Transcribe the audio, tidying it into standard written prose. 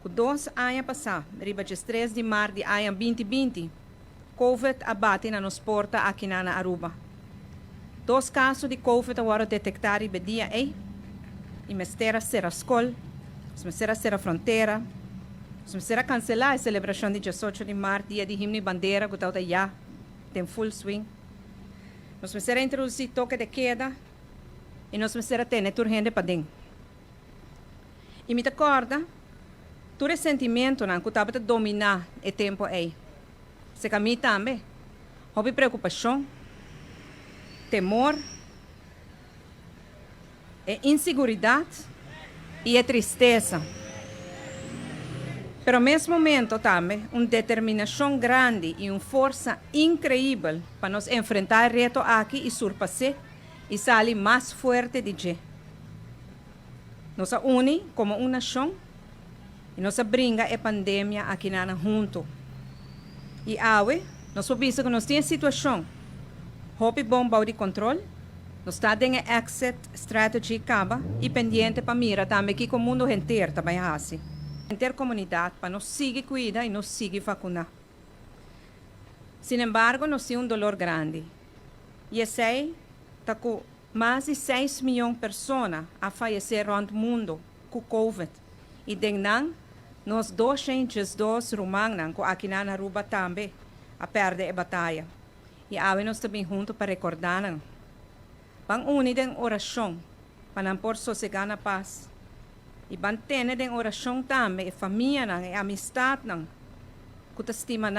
Com 2 anos passados, riba de 3 de março de ano 2020, COVID abate na nos porta aqui na Aruba. 2 casos de COVID foram detectados no dia e mestera ser a escola, mestera ser a fronteira, mestera cancelar a celebração de 18 de março, dia de himno e bandeira, que está já tem full swing. Nós mestera introduzir toque de queda e nós mestera ter urgente para dentro. E me acorda, tu ressentimento não que estava a dominar o tempo aí. Se caminha também, houve preocupação, temor, insegurança e tristeza. Pero ao mesmo momento também, uma determinação grande e uma força incrível para nos enfrentar o reto aqui e surpassar e sair mais forte de je. Nos une como uma nação e nos brinca a pandemia aqui na junto. E awe, nós vimos que nós temos situação, houve bomba de controle, nós está em exit strategy caba e pendente para mira também que o mundo inteiro também assim. Intercomunidade para nos seguir cuidar e nos seguir vacinar. Sin embargo, nós temos dolor grande. E esse está com mais de 6 milhões de pessoas a falecer no mundo com COVID. E dennan, nós 202 romanos aqui na Aruba também a perder a batalha. E agora nós também juntos para recordar. Vamos unir em oração para não pôr sossegar na paz. E manter em oração também a família e a amistade que estima